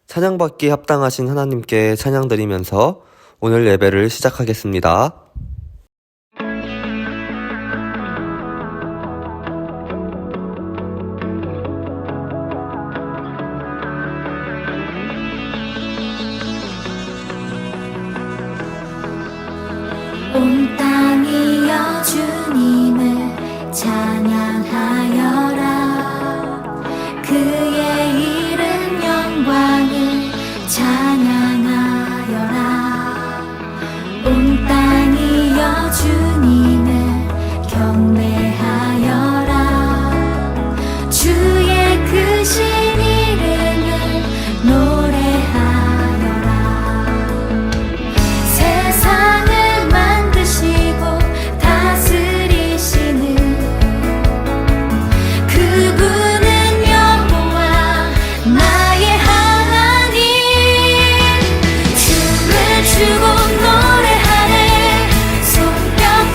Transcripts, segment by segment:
찬양받기에 합당하신 하나님께 찬양드리면서 오늘 예배를 시작하겠습니다. 온 땅이여 주님을 찬양하여라. 그의 이름 영광을 찬양하여라. 온 땅이여 주님을 경배하여라. 주의 크신 이름을 노래하여라. 세상을 만드시고 다스리시는 그분은 여호와 나의 하나님. 춤을 추고 노래하네. 손뼉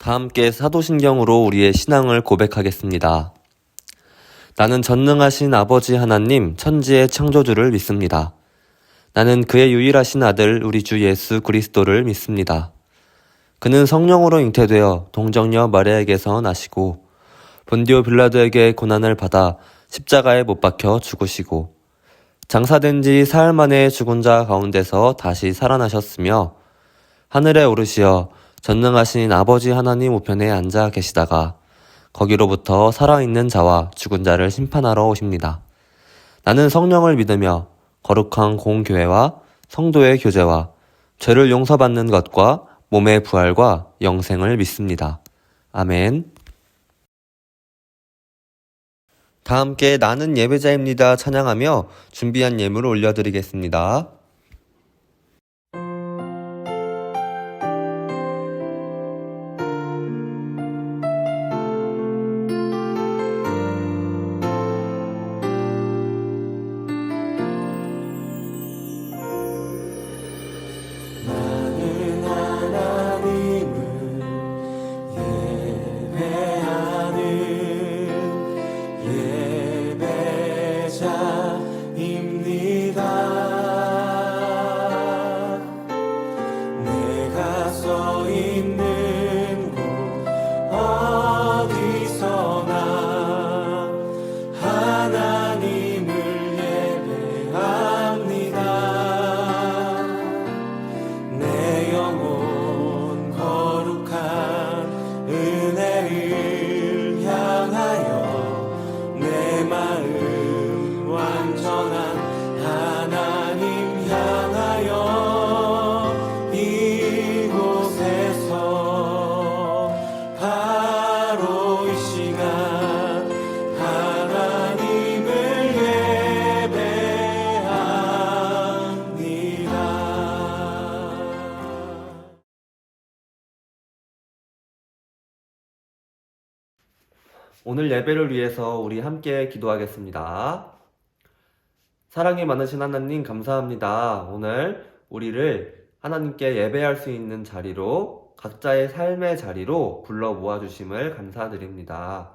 다 함께 사도신경으로 우리의 신앙을 고백하겠습니다. 나는 전능하신 아버지 하나님 천지의 창조주를 믿습니다. 나는 그의 유일하신 아들 우리 주 예수 그리스도를 믿습니다. 그는 성령으로 잉태되어 동정녀 마리아에게서 나시고 본디오 빌라도에게 고난을 받아 십자가에 못 박혀 죽으시고 장사된 지 사흘 만에 죽은 자 가운데서 다시 살아나셨으며 하늘에 오르시어 전능하신 아버지 하나님 우편에 앉아 계시다가 거기로부터 살아있는 자와 죽은 자를 심판하러 오십니다. 나는 성령을 믿으며 거룩한 공교회와 성도의 교제와 죄를 용서받는 것과 몸의 부활과 영생을 믿습니다. 아멘. 다 함께 나는 예배자입니다 찬양하며 준비한 예물을 올려드리겠습니다. 오늘 예배를 위해서 우리 함께 기도하겠습니다. 사랑이 많으신 하나님 감사합니다. 오늘 우리를 하나님께 예배할 수 있는 자리로 각자의 삶의 자리로 불러 모아주심을 감사드립니다.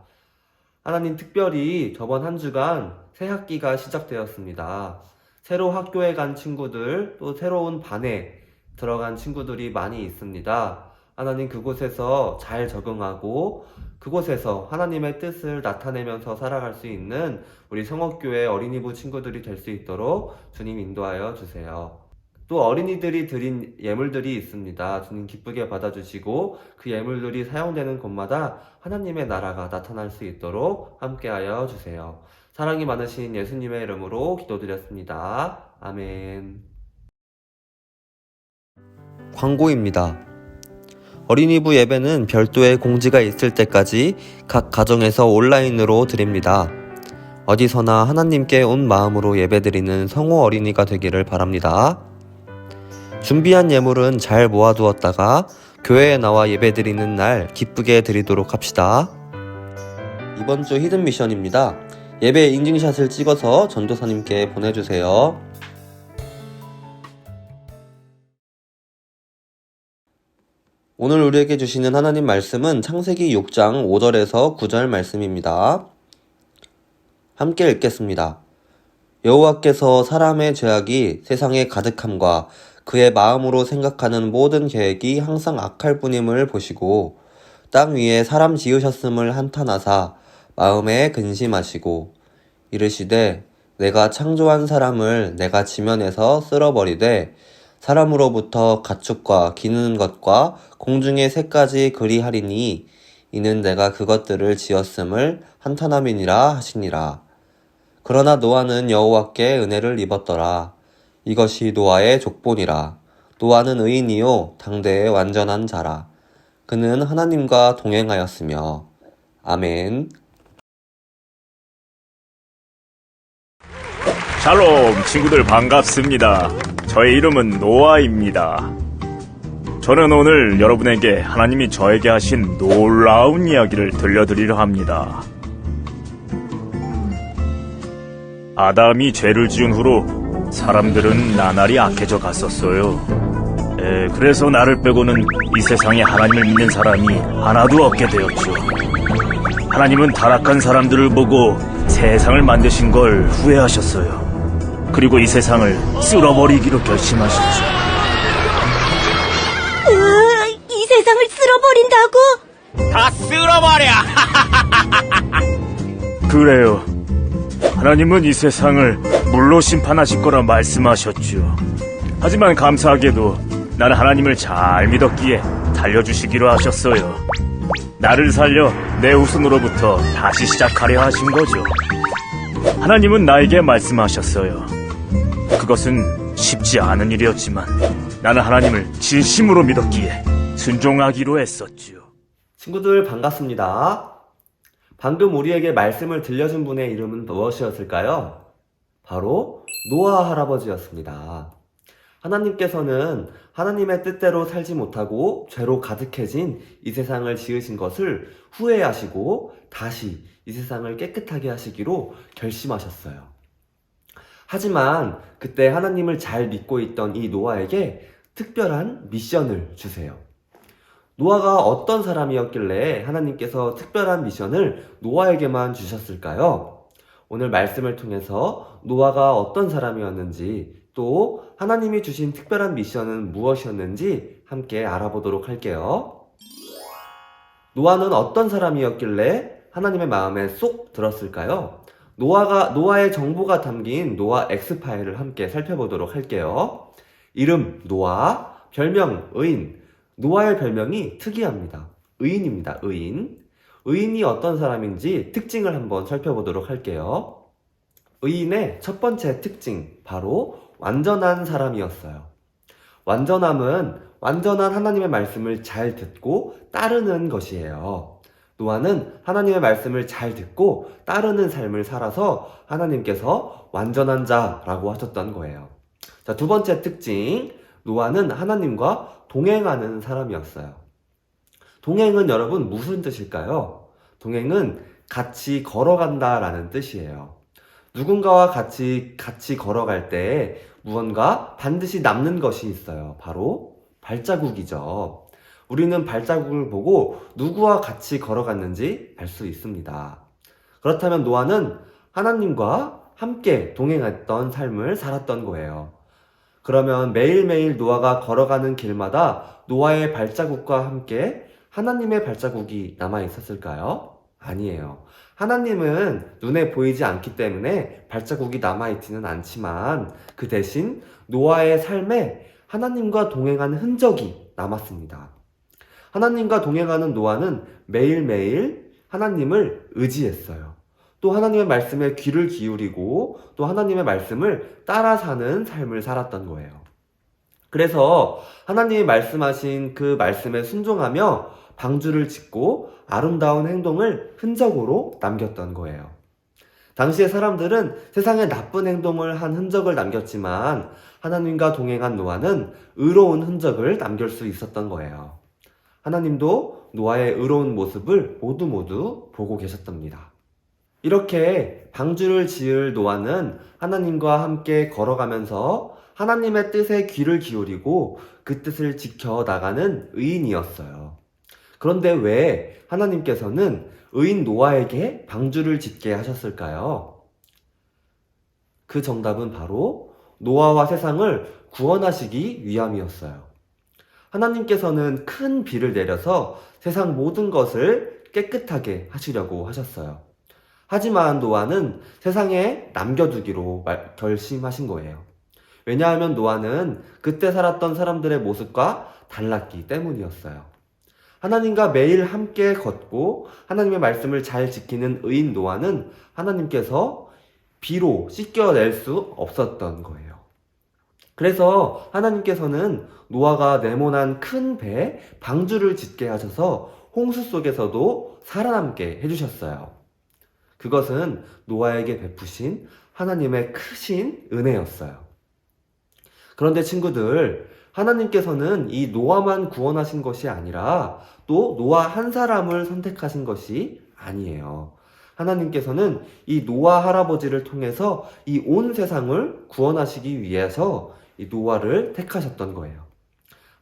하나님 특별히 저번 한 주간 새 학기가 시작되었습니다. 새로 학교에 간 친구들 또 새로운 반에 들어간 친구들이 많이 있습니다. 하나님 그곳에서 잘 적응하고 그곳에서 하나님의 뜻을 나타내면서 살아갈 수 있는 우리 성옥교회 어린이부 친구들이 될 수 있도록 주님 인도하여 주세요. 또 어린이들이 드린 예물들이 있습니다. 주님 기쁘게 받아주시고 그 예물들이 사용되는 곳마다 하나님의 나라가 나타날 수 있도록 함께하여 주세요. 사랑이 많으신 예수님의 이름으로 기도드렸습니다. 아멘. 광고입니다. 어린이부 예배는 별도의 공지가 있을 때까지 각 가정에서 온라인으로 드립니다. 어디서나 하나님께 온 마음으로 예배드리는 성호 어린이가 되기를 바랍니다. 준비한 예물은 잘 모아두었다가 교회에 나와 예배드리는 날 기쁘게 드리도록 합시다. 이번 주 히든 미션입니다. 예배 인증샷을 찍어서 전도사님께 보내주세요. 오늘 우리에게 주시는 하나님 말씀은 창세기 6장 5절에서 9절 말씀입니다. 함께 읽겠습니다. 여호와께서 사람의 죄악이 세상에 가득함과 그의 마음으로 생각하는 모든 계획이 항상 악할 뿐임을 보시고 땅 위에 사람 지으셨음을 한탄하사 마음에 근심하시고 이르시되 내가 창조한 사람을 내가 지면에서 쓸어버리되 사람으로부터 가축과 기는 것과 공중의 새까지 그리하리니 이는 내가 그것들을 지었음을 한탄함이니라 하시니라. 그러나 노아는 여호와께 은혜를 입었더라. 이것이 노아의 족본이라. 노아는 의인이요 당대의 완전한 자라. 그는 하나님과 동행하였으며. 아멘. 샬롬 친구들 반갑습니다. 저의 이름은 노아입니다. 저는 오늘 여러분에게 하나님이 저에게 하신 놀라운 이야기를 들려드리려 합니다. 아담이 죄를 지은 후로 사람들은 나날이 악해져 갔었어요. 네, 그래서 나를 빼고는 이 세상에 하나님을 믿는 사람이 하나도 없게 되었죠. 하나님은 타락한 사람들을 보고 세상을 만드신 걸 후회하셨어요. 그리고 이 세상을 쓸어버리기로 결심하셨죠. 이 세상을 쓸어버린다고? 다 쓸어버려! 그래요. 하나님은 이 세상을 물로 심판하실 거라 말씀하셨죠. 하지만 감사하게도 나는 하나님을 잘 믿었기에 달려주시기로 하셨어요. 나를 살려 내 후손으로부터 다시 시작하려 하신 거죠. 하나님은 나에게 말씀하셨어요. 그것은 쉽지 않은 일이었지만 나는 하나님을 진심으로 믿었기에 순종하기로 했었죠. 친구들 반갑습니다. 방금 우리에게 말씀을 들려준 분의 이름은 무엇이었을까요? 바로 노아 할아버지였습니다. 하나님께서는 하나님의 뜻대로 살지 못하고 죄로 가득해진 이 세상을 지으신 것을 후회하시고 다시 이 세상을 깨끗하게 하시기로 결심하셨어요. 하지만 그때 하나님을 잘 믿고 있던 이 노아에게 특별한 미션을 주세요. 노아가 어떤 사람이었길래 하나님께서 특별한 미션을 노아에게만 주셨을까요? 오늘 말씀을 통해서 노아가 어떤 사람이었는지 또 하나님이 주신 특별한 미션은 무엇이었는지 함께 알아보도록 할게요. 노아는 어떤 사람이었길래 하나님의 마음에 쏙 들었을까요? 노아의 정보가 담긴 노아 X파일을 함께 살펴보도록 할게요. 이름 노아, 별명 의인. 노아의 별명이 특이합니다. 의인입니다. 의인. 의인이 어떤 사람인지 특징을 한번 살펴보도록 할게요. 의인의 첫 번째 특징, 바로 완전한 사람이었어요. 완전함은 완전한 하나님의 말씀을 잘 듣고 따르는 것이에요. 노아는 하나님의 말씀을 잘 듣고 따르는 삶을 살아서 하나님께서 완전한 자라고 하셨던 거예요. 자, 두 번째 특징, 노아는 하나님과 동행하는 사람이었어요. 동행은 여러분 무슨 뜻일까요? 동행은 같이 걸어간다 라는 뜻이에요. 누군가와 같이 걸어갈 때 무언가 반드시 남는 것이 있어요. 바로 발자국이죠. 우리는 발자국을 보고 누구와 같이 걸어갔는지 알 수 있습니다. 그렇다면 노아는 하나님과 함께 동행했던 삶을 살았던 거예요. 그러면 매일매일 노아가 걸어가는 길마다 노아의 발자국과 함께 하나님의 발자국이 남아 있었을까요? 아니에요. 하나님은 눈에 보이지 않기 때문에 발자국이 남아있지는 않지만 그 대신 노아의 삶에 하나님과 동행하는 흔적이 남았습니다. 하나님과 동행하는 노아는 매일매일 하나님을 의지했어요. 또 하나님의 말씀에 귀를 기울이고 또 하나님의 말씀을 따라 사는 삶을 살았던 거예요. 그래서 하나님이 말씀하신 그 말씀에 순종하며 방주를 짓고 아름다운 행동을 흔적으로 남겼던 거예요. 당시의 사람들은 세상에 나쁜 행동을 한 흔적을 남겼지만 하나님과 동행한 노아는 의로운 흔적을 남길 수 있었던 거예요. 하나님도 노아의 의로운 모습을 모두 보고 계셨답니다. 이렇게 방주를 지을 노아는 하나님과 함께 걸어가면서 하나님의 뜻에 귀를 기울이고 그 뜻을 지켜나가는 의인이었어요. 그런데 왜 하나님께서는 의인 노아에게 방주를 짓게 하셨을까요? 그 정답은 바로 노아와 세상을 구원하시기 위함이었어요. 하나님께서는 큰 비를 내려서 세상 모든 것을 깨끗하게 하시려고 하셨어요. 하지만 노아는 세상에 남겨두기로 결심하신 거예요. 왜냐하면 노아는 그때 살았던 사람들의 모습과 달랐기 때문이었어요. 하나님과 매일 함께 걷고 하나님의 말씀을 잘 지키는 의인 노아는 하나님께서 비로 씻겨낼 수 없었던 거예요. 그래서 하나님께서는 노아가 네모난 큰 배에 방주를 짓게 하셔서 홍수 속에서도 살아남게 해주셨어요. 그것은 노아에게 베푸신 하나님의 크신 은혜였어요. 그런데 친구들, 하나님께서는 이 노아만 구원하신 것이 아니라 또 노아 한 사람을 선택하신 것이 아니에요. 하나님께서는 이 노아 할아버지를 통해서 이 온 세상을 구원하시기 위해서 이 노아를 택하셨던 거예요.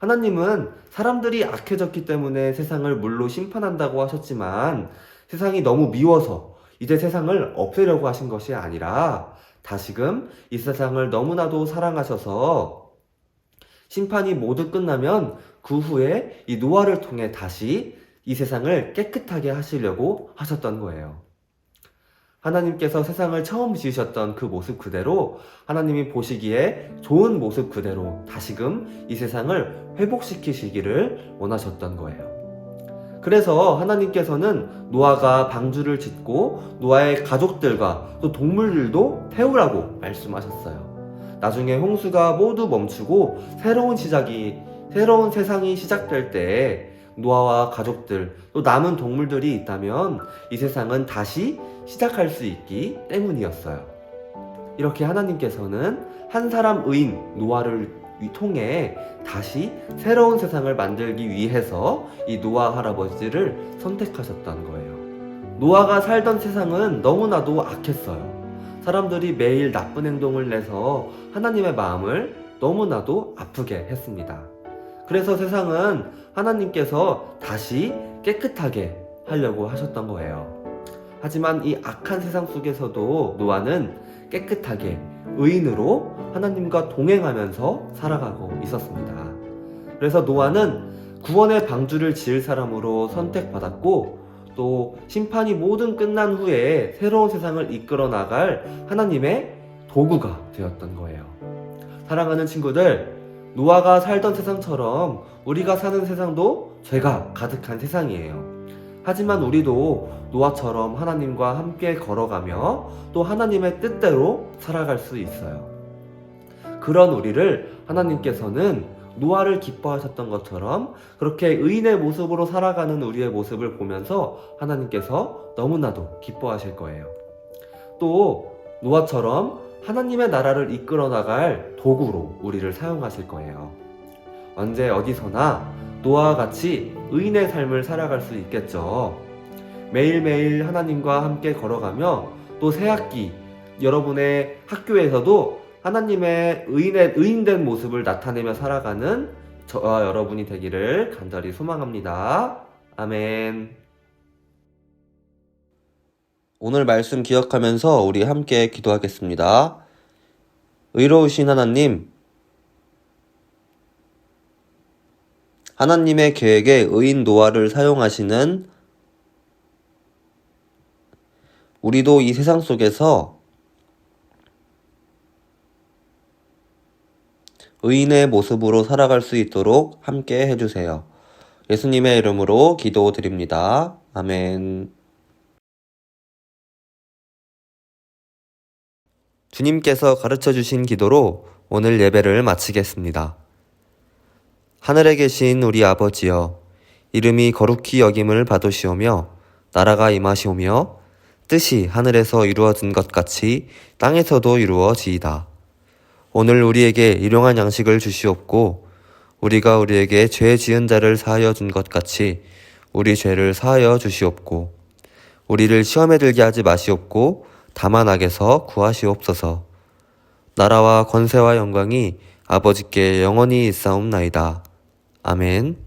하나님은 사람들이 악해졌기 때문에 세상을 물로 심판한다고 하셨지만 세상이 너무 미워서 이제 세상을 없애려고 하신 것이 아니라 다시금 이 세상을 너무나도 사랑하셔서 심판이 모두 끝나면 그 후에 이 노아를 통해 다시 이 세상을 깨끗하게 하시려고 하셨던 거예요. 하나님께서 세상을 처음 지으셨던 그 모습 그대로 하나님이 보시기에 좋은 모습 그대로 다시금 이 세상을 회복시키시기를 원하셨던 거예요. 그래서 하나님께서는 노아가 방주를 짓고 노아의 가족들과 또 동물들도 태우라고 말씀하셨어요. 나중에 홍수가 모두 멈추고 새로운 세상이 시작될 때 노아와 가족들 또 남은 동물들이 있다면 이 세상은 다시 시작할 수 있기 때문이었어요. 이렇게 하나님께서는 한 사람 의인 노아를 통해 다시 새로운 세상을 만들기 위해서 이 노아 할아버지를 선택하셨던 거예요. 노아가 살던 세상은 너무나도 악했어요. 사람들이 매일 나쁜 행동을 내서 하나님의 마음을 너무나도 아프게 했습니다. 그래서 세상은 하나님께서 다시 깨끗하게 하려고 하셨던 거예요. 하지만 이 악한 세상 속에서도 노아는 깨끗하게 의인으로 하나님과 동행하면서 살아가고 있었습니다. 그래서 노아는 구원의 방주를 지을 사람으로 선택받았고 또 심판이 모든 끝난 후에 새로운 세상을 이끌어 나갈 하나님의 도구가 되었던 거예요. 사랑하는 친구들, 노아가 살던 세상처럼 우리가 사는 세상도 죄가 가득한 세상이에요. 하지만 우리도 노아처럼 하나님과 함께 걸어가며 또 하나님의 뜻대로 살아갈 수 있어요. 그런 우리를 하나님께서는 노아를 기뻐하셨던 것처럼 그렇게 의인의 모습으로 살아가는 우리의 모습을 보면서 하나님께서 너무나도 기뻐하실 거예요. 또 노아처럼 하나님의 나라를 이끌어 나갈 도구로 우리를 사용하실 거예요. 언제 어디서나 노아와 같이 의인의 삶을 살아갈 수 있겠죠. 매일매일 하나님과 함께 걸어가며 또 새학기 여러분의 학교에서도 하나님의 의인된 모습을 나타내며 살아가는 저와 여러분이 되기를 간절히 소망합니다. 아멘. 오늘 말씀 기억하면서 우리 함께 기도하겠습니다. 의로우신 하나님, 하나님의 계획에 의인 노아를 사용하시는 우리도 이 세상 속에서 의인의 모습으로 살아갈 수 있도록 함께 해주세요. 예수님의 이름으로 기도드립니다. 아멘. 주님께서 가르쳐주신 기도로 오늘 예배를 마치겠습니다. 하늘에 계신 우리 아버지여, 이름이 거룩히 여김을 받으시오며 나라가 임하시오며 뜻이 하늘에서 이루어진 것 같이 땅에서도 이루어지이다. 오늘 우리에게 일용할 양식을 주시옵고 우리가 우리에게 죄 지은 자를 사하여 준 것 같이 우리 죄를 사하여 주시옵고 우리를 시험에 들게 하지 마시옵고 다만 악에서 구하시옵소서. 나라와 권세와 영광이 아버지께 영원히 있사옵나이다. 아멘.